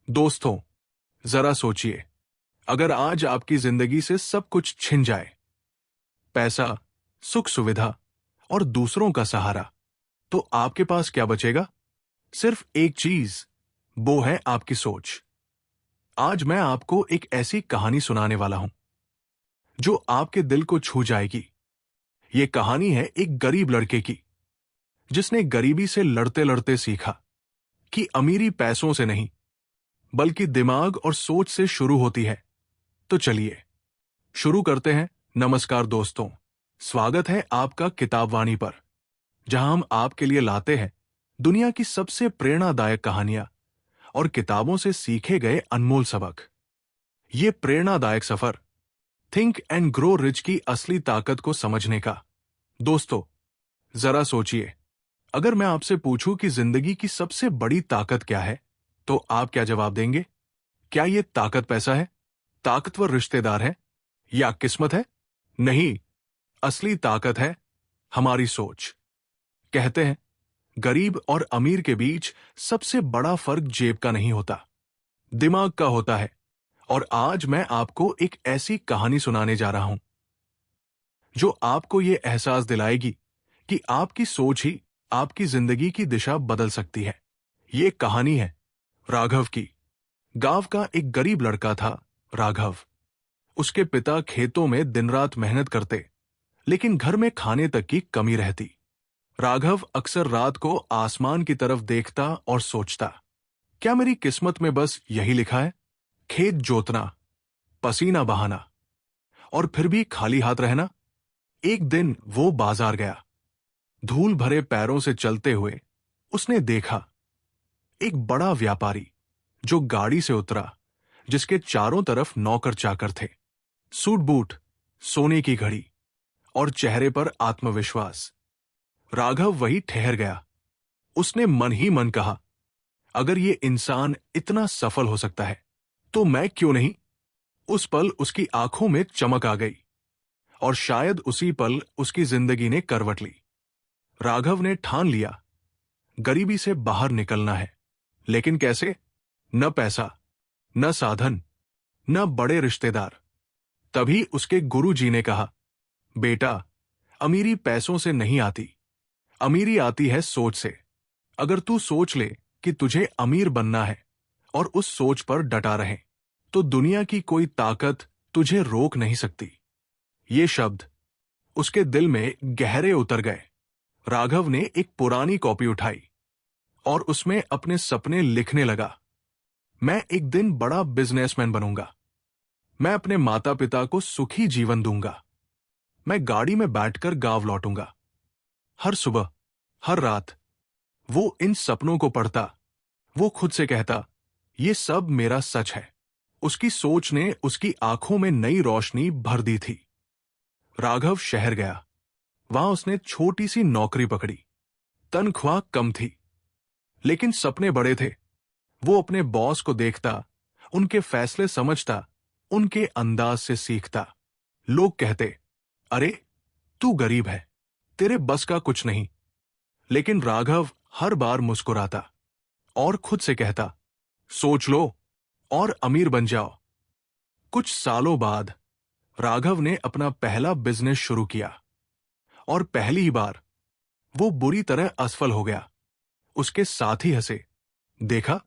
दोस्तों, जरा सोचिए, अगर आज आपकी जिंदगी से सब कुछ छिन जाए, पैसा, सुख सुविधा और दूसरों का सहारा, तो आपके पास क्या बचेगा? सिर्फ एक चीज, वो है आपकी सोच। आज मैं आपको एक ऐसी कहानी सुनाने वाला हूं जो आपके दिल को छू जाएगी। ये कहानी है एक गरीब लड़के की, जिसने गरीबी से लड़ते लड़ते सीखा कि अमीरी पैसों से नहीं, बल्कि दिमाग और सोच से शुरू होती है। तो चलिए शुरू करते हैं। नमस्कार दोस्तों, स्वागत है आपका किताबवाणी पर, जहां हम आपके लिए लाते हैं दुनिया की सबसे प्रेरणादायक कहानियां और किताबों से सीखे गए अनमोल सबक। ये प्रेरणादायक सफर थिंक एंड ग्रो रिच की असली ताकत को समझने का। दोस्तों, जरा सोचिए, अगर मैं आपसे पूछूं कि जिंदगी की सबसे बड़ी ताकत क्या है, तो आप क्या जवाब देंगे? क्या ये ताकत पैसा है, ताकतवर रिश्तेदार है, या किस्मत है? नहीं, असली ताकत है हमारी सोच। कहते हैं, गरीब और अमीर के बीच सबसे बड़ा फर्क जेब का नहीं होता, दिमाग का होता है। और आज मैं आपको एक ऐसी कहानी सुनाने जा रहा हूं जो आपको यह एहसास दिलाएगी कि आपकी सोच ही आपकी जिंदगी की दिशा बदल सकती है। ये कहानी है राघव की। गांव का एक गरीब लड़का था राघव। उसके पिता खेतों में दिन रात मेहनत करते, लेकिन घर में खाने तक की कमी रहती। राघव अक्सर रात को आसमान की तरफ देखता और सोचता, क्या मेरी किस्मत में बस यही लिखा है? खेत जोतना, पसीना बहाना और फिर भी खाली हाथ रहना। एक दिन वो बाजार गया। धूल भरे पैरों से चलते हुए उसने देखा एक बड़ा व्यापारी जो गाड़ी से उतरा, जिसके चारों तरफ नौकर चाकर थे। सूट बूट, सोने की घड़ी और चेहरे पर आत्मविश्वास। राघव वही ठहर गया। उसने मन ही मन कहा, अगर ये इंसान इतना सफल हो सकता है तो मैं क्यों नहीं? उस पल उसकी आंखों में चमक आ गई, और शायद उसी पल उसकी जिंदगी ने करवट ली। राघव ने ठान लिया, गरीबी से बाहर निकलना है। लेकिन कैसे? न पैसा, न साधन, न बड़े रिश्तेदार। तभी उसके गुरुजी ने कहा, बेटा, अमीरी पैसों से नहीं आती, अमीरी आती है सोच से। अगर तू सोच ले कि तुझे अमीर बनना है और उस सोच पर डटा रहे, तो दुनिया की कोई ताकत तुझे रोक नहीं सकती। ये शब्द उसके दिल में गहरे उतर गए। राघव ने एक पुरानी कॉपी उठाई और उसमें अपने सपने लिखने लगा। मैं एक दिन बड़ा बिजनेसमैन बनूंगा। मैं अपने माता पिता को सुखी जीवन दूंगा। मैं गाड़ी में बैठकर गांव लौटूंगा। हर सुबह, हर रात वो इन सपनों को पढ़ता। वो खुद से कहता, ये सब मेरा सच है। उसकी सोच ने उसकी आंखों में नई रोशनी भर दी थी। राघव शहर गया। वहां उसने छोटी सी नौकरी पकड़ी। तनख्वाह कम थी, लेकिन सपने बड़े थे। वो अपने बॉस को देखता, उनके फैसले समझता, उनके अंदाज से सीखता। लोग कहते, अरे, तू गरीब है, तेरे बस का कुछ नहीं। लेकिन राघव हर बार मुस्कुराता और खुद से कहता, सोच लो और अमीर बन जाओ। कुछ सालों बाद राघव ने अपना पहला बिजनेस शुरू किया, और पहली ही बार वो बुरी तरह असफल हो गया। उसके साथी हंसे, देखा,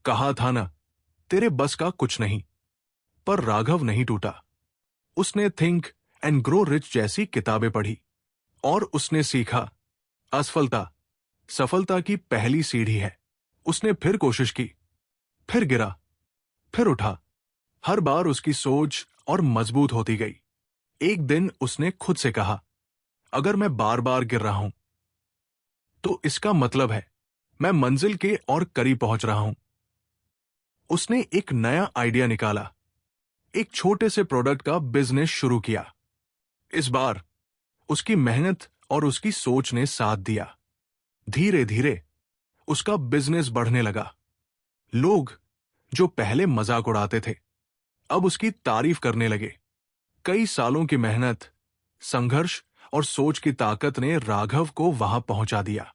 कहा था ना, तेरे बस का कुछ नहीं। पर राघव नहीं टूटा। उसने थिंक एंड ग्रो रिच जैसी किताबें पढ़ी, और उसने सीखा, असफलता सफलता की पहली सीढ़ी है। उसने फिर कोशिश की, फिर गिरा, फिर उठा। हर बार उसकी सोच और मजबूत होती गई। एक दिन उसने खुद से कहा, अगर मैं बार बार गिर रहा हूं, तो इसका मतलब है मैं मंजिल के और करीब पहुंच रहा हूं। उसने एक नया आइडिया निकाला, एक छोटे से प्रोडक्ट का बिजनेस शुरू किया। इस बार उसकी मेहनत और उसकी सोच ने साथ दिया। धीरे धीरे उसका बिजनेस बढ़ने लगा। लोग जो पहले मजाक उड़ाते थे, अब उसकी तारीफ करने लगे। कई सालों की मेहनत, संघर्ष और सोच की ताकत ने राघव को वहां पहुंचा दिया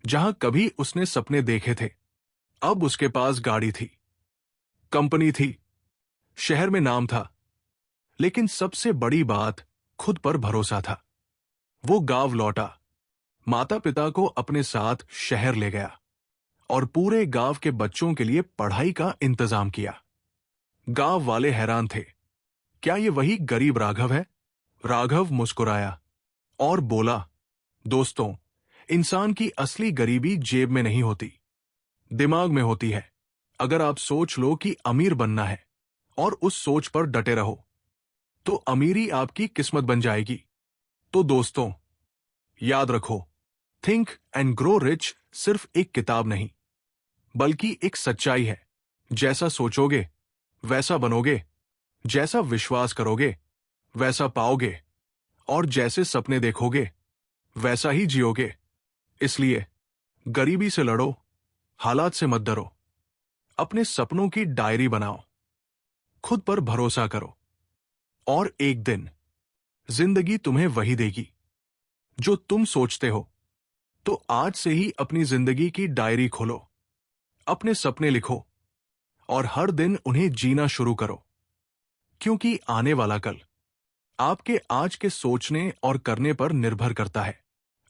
जहां कभी उसने सपने देखे थे। अब उसके पास गाड़ी थी, कंपनी थी, शहर में नाम था, लेकिन सबसे बड़ी बात खुद पर भरोसा था। वो गांव लौटा, माता पिता को अपने साथ शहर ले गया और पूरे गांव के बच्चों के लिए पढ़ाई का इंतजाम किया। गांव वाले हैरान थे, क्या ये वही गरीब राघव है? राघव मुस्कुराया और बोला, दोस्तों, इंसान की असली गरीबी जेब में नहीं होती, दिमाग में होती है। अगर आप सोच लो कि अमीर बनना है और उस सोच पर डटे रहो, तो अमीरी आपकी किस्मत बन जाएगी। तो दोस्तों, याद रखो, थिंक एंड ग्रो रिच सिर्फ एक किताब नहीं, बल्कि एक सच्चाई है। जैसा सोचोगे वैसा बनोगे, जैसा विश्वास करोगे वैसा पाओगे, और जैसे सपने देखोगे वैसा ही जियोगे। इसलिए गरीबी से लड़ो, हालात से मत डरो, अपने सपनों की डायरी बनाओ, खुद पर भरोसा करो, और एक दिन जिंदगी तुम्हें वही देगी जो तुम सोचते हो। तो आज से ही अपनी जिंदगी की डायरी खोलो, अपने सपने लिखो और हर दिन उन्हें जीना शुरू करो, क्योंकि आने वाला कल आपके आज के सोचने और करने पर निर्भर करता है।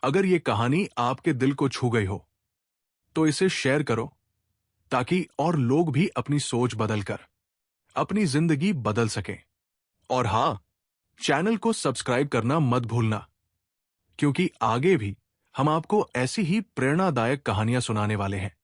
अगर ये कहानी आपके दिल को छू गई हो, तो इसे शेयर करो, ताकि और लोग भी अपनी सोच बदलकर अपनी जिंदगी बदल सकें। और हाँ, चैनल को सब्सक्राइब करना मत भूलना, क्योंकि आगे भी हम आपको ऐसी ही प्रेरणादायक कहानियां सुनाने वाले हैं।